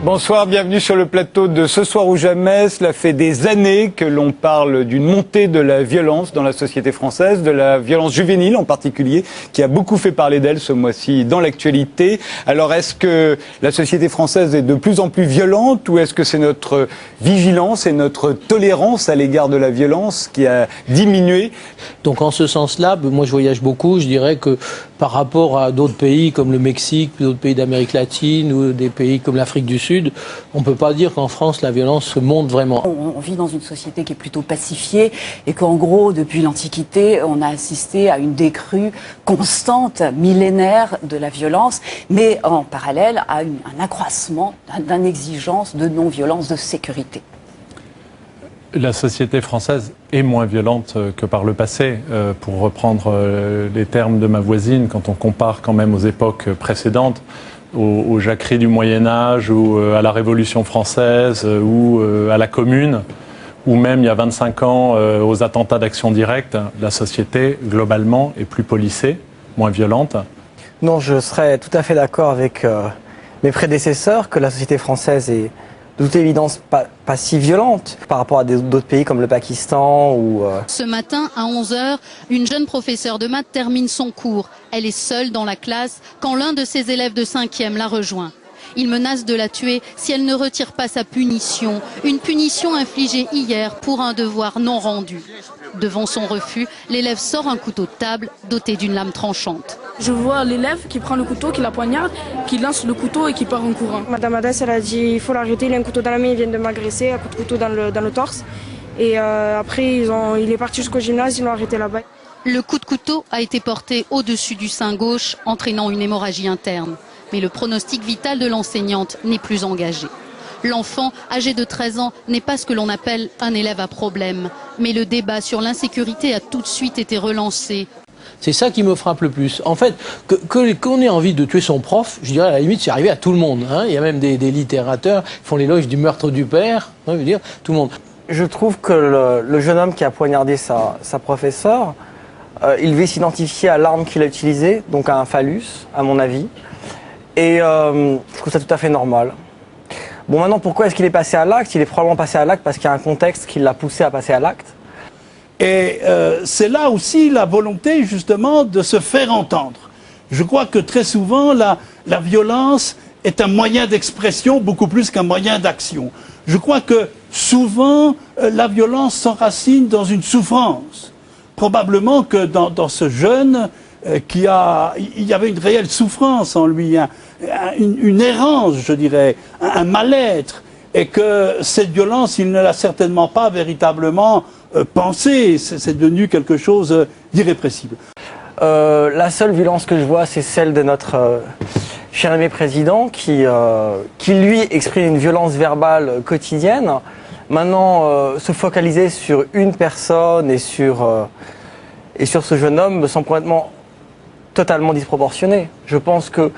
Bonsoir, bienvenue sur le plateau de Ce soir ou jamais. Cela fait des années que l'on parle d'une montée de la violence dans la société française, de la violence juvénile en particulier, qui a beaucoup fait parler d'elle ce mois-ci dans l'actualité. Alors est-ce que la société française est de plus en plus violente ou est-ce que c'est notre vigilance et notre tolérance à l'égard de la violence qui a diminué? Donc en ce sens-là, moi je voyage beaucoup, je dirais que par rapport à d'autres pays comme le Mexique, d'autres pays d'Amérique latine ou des pays comme l'Afrique du Sud, on ne peut pas dire qu'en France la violence monte vraiment. On vit dans une société qui est plutôt pacifiée et qu'en gros, depuis l'Antiquité, on a assisté à une décrue constante, millénaire de la violence, mais en parallèle à un accroissement d'une exigence de non-violence, de sécurité. La société française est moins violente que par le passé. Pour reprendre les termes de ma voisine, quand on compare quand même aux époques précédentes, aux jacqueries du Moyen-Âge, ou à la Révolution française, ou à la Commune, ou même il y a 25 ans aux attentats d'Action Directe, la société, globalement, est plus policée, moins violente. Non, je serais tout à fait d'accord avec mes prédécesseurs que la société française est de toute évidence pas si violente par rapport à d'autres pays comme le Pakistan ou... Ce matin, à 11 h, une jeune professeure de maths termine son cours. Elle est seule dans la classe quand l'un de ses élèves de 5e la rejoint. Il menace de la tuer si elle ne retire pas sa punition. Une punition infligée hier pour un devoir non rendu. Devant son refus, l'élève sort un couteau de table doté d'une lame tranchante. Je vois l'élève qui prend le couteau, qui la poignarde, qui lance le couteau et qui part en courant. Madame Hadès, elle a dit il faut l'arrêter, il a un couteau dans la main, il vient de m'agresser, un coup de couteau dans le torse. Et après, il est parti jusqu'au gymnase, ils l'ont arrêté là-bas. Le coup de couteau a été porté au-dessus du sein gauche, entraînant une hémorragie interne. Mais le pronostic vital de l'enseignante n'est plus engagé. L'enfant, âgé de 13 ans, n'est pas ce que l'on appelle un élève à problème. Mais le débat sur l'insécurité a tout de suite été relancé. C'est ça qui me frappe le plus. En fait, qu'on ait envie de tuer son prof, je dirais à la limite, c'est arrivé à tout le monde. Hein. Il y a même des littérateurs qui font l'éloge du meurtre du père. Hein, je veux dire, tout le monde. Je trouve que le jeune homme qui a poignardé sa professeure, il devait s'identifier à l'arme qu'il a utilisée, donc à un phallus, à mon avis. Et je trouve ça tout à fait normal. Bon, maintenant, pourquoi est-ce qu'il est passé à l'acte? Il est probablement passé à l'acte parce qu'il y a un contexte qui l'a poussé à passer à l'acte. Et c'est là aussi la volonté, justement, de se faire entendre. Je crois que très souvent, la violence est un moyen d'expression beaucoup plus qu'un moyen d'action. Je crois que souvent, la violence s'enracine dans une souffrance. Probablement que dans ce jeune, il y avait une réelle souffrance en lui, une errance, je dirais, un mal-être, et que cette violence, il ne l'a certainement pas véritablement pensée, c'est devenu quelque chose d'irrépressible. La seule violence que je vois, c'est celle de notre cher aimé président, qui lui exprime une violence verbale quotidienne. Maintenant, se focaliser sur une personne et sur ce jeune homme me semble complètement totalement disproportionné. Je pense que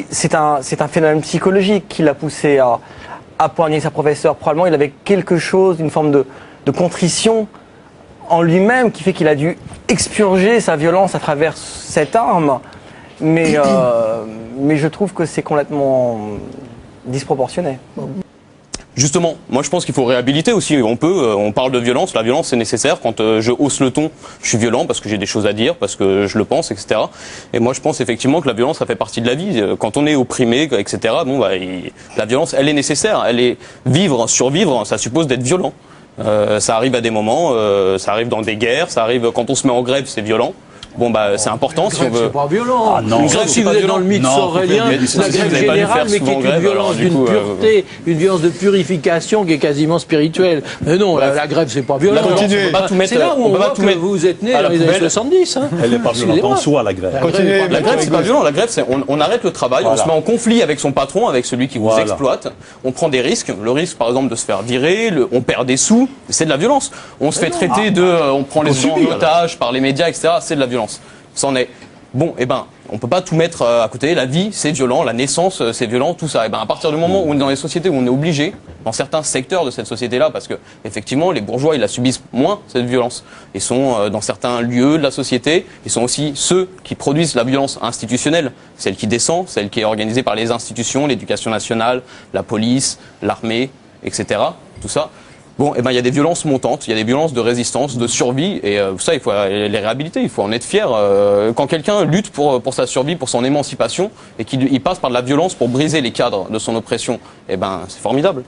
c'est un phénomène psychologique qui l'a poussé à poigner sa professeure. Probablement il avait quelque chose, une forme de contrition en lui-même qui fait qu'il a dû expurger sa violence à travers cette arme. Mais je trouve que c'est complètement disproportionné. Justement, moi je pense qu'il faut réhabiliter aussi. On parle de violence, la violence c'est nécessaire. Quand je hausse le ton, je suis violent parce que j'ai des choses à dire, parce que je le pense, etc. Et moi je pense effectivement que la violence ça fait partie de la vie. Quand on est opprimé, etc. Bon, la violence elle est nécessaire. Survivre, ça suppose d'être violent. Ça arrive à des moments, ça arrive dans des guerres, ça arrive quand on se met en grève, c'est violent. Bon c'est important si on veut. C'est pas violent. Ah non, une grève, si vous êtes dans le mythe aurélien, la grève générale, mais qui est une violence d'une pureté, une violence de purification qui est quasiment spirituelle. Mais non, la grève c'est pas violent. C'est là où on voit que vous êtes né dans les années 70. Hein. Elle n'est pas violente en soi, la grève. La grève c'est pas violent, la grève c'est on arrête le travail, on se met en conflit avec son patron, avec celui qui vous exploite, on prend des risques, le risque par exemple de se faire virer, on perd des sous, c'est de la violence. On se fait traiter on prend les gens en otage par les médias, etc. C'est de la violence. C'en est. Bon, On peut pas tout mettre à côté. La vie, c'est violent. La naissance, c'est violent. Tout ça. Et ben, à partir du moment où on est dans les sociétés où on est obligé, dans certains secteurs de cette société-là, parce que effectivement, les bourgeois, ils la subissent moins cette violence. Ils sont dans certains lieux de la société. Ils sont aussi ceux qui produisent la violence institutionnelle, celle qui descend, celle qui est organisée par les institutions, l'éducation nationale, la police, l'armée, etc. Tout ça. Bon, eh ben, il y a des violences montantes, il y a des violences de résistance, de survie, et ça, il faut les réhabiliter, il faut en être fier. Quand quelqu'un lutte pour sa survie, pour son émancipation, et qu'il passe par de la violence pour briser les cadres de son oppression, eh ben, c'est formidable.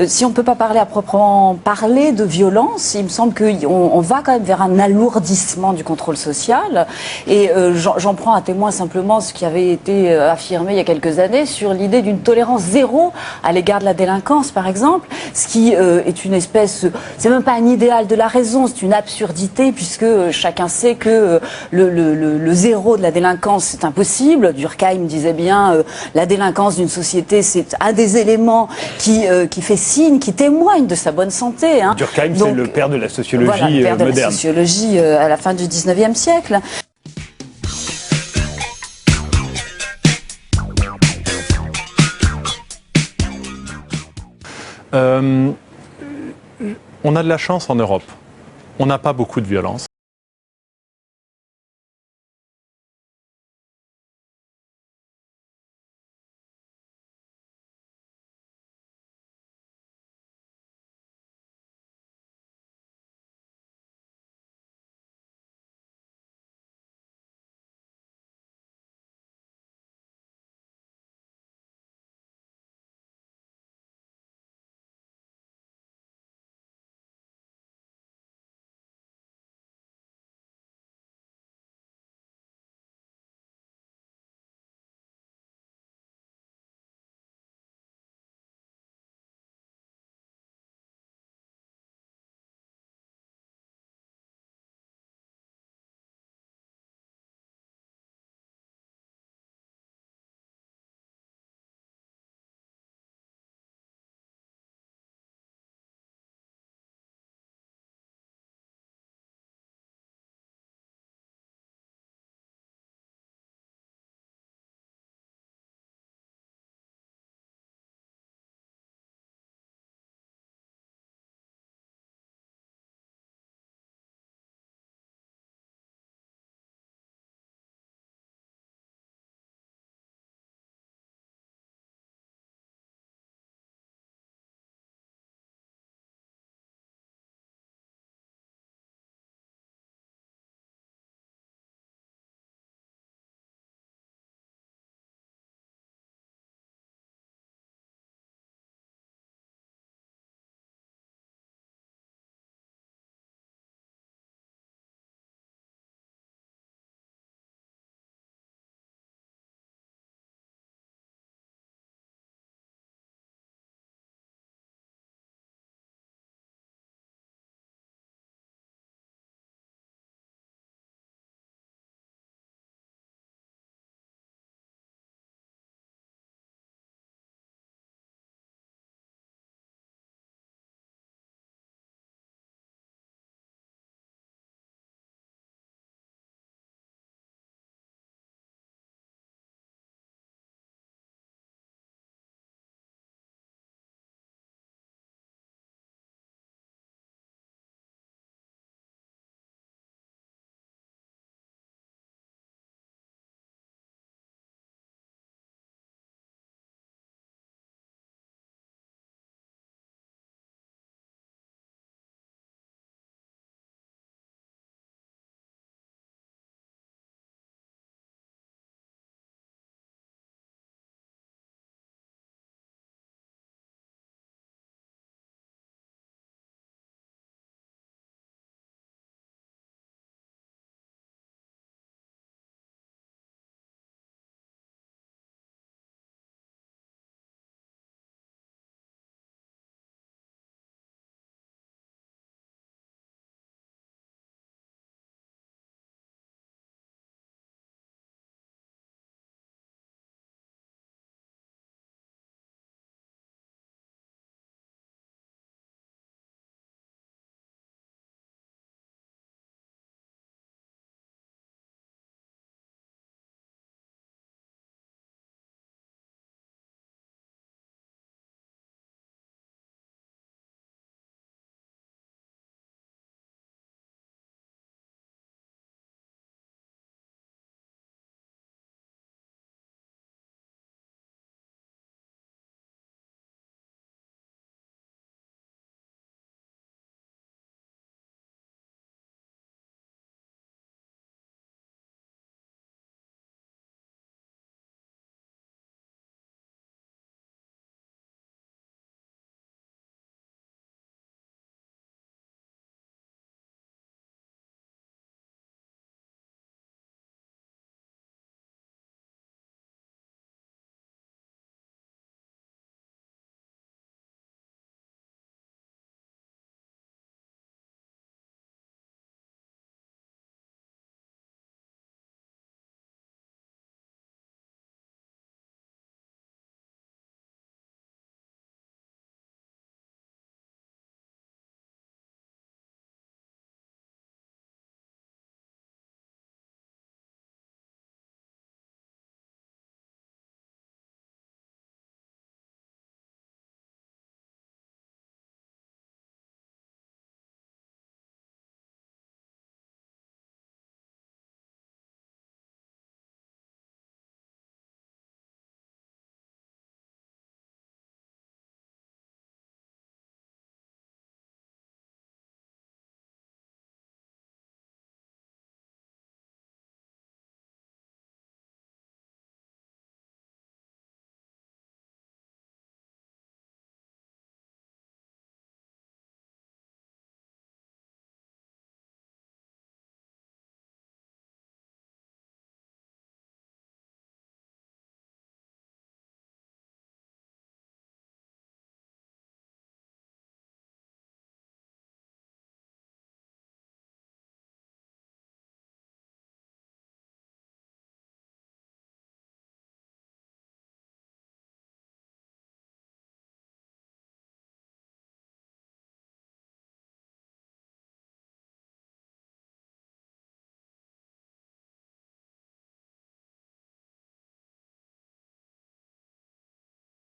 Si on ne peut pas parler à proprement parler de violence, il me semble qu'on va quand même vers un alourdissement du contrôle social. Et j'en prends à témoin simplement ce qui avait été affirmé il y a quelques années sur l'idée d'une tolérance zéro à l'égard de la délinquance, par exemple, ce qui est une espèce, c'est même pas un idéal de la raison, c'est une absurdité puisque chacun sait que le zéro de la délinquance c'est impossible. Durkheim disait bien la délinquance d'une société c'est un des éléments qui fait signe, qui témoigne de sa bonne santé. Hein. Durkheim, c'est le père de la sociologie moderne. Voilà, le père de la sociologie à la fin du 19e siècle. On a de la chance en Europe. On n'a pas beaucoup de violence.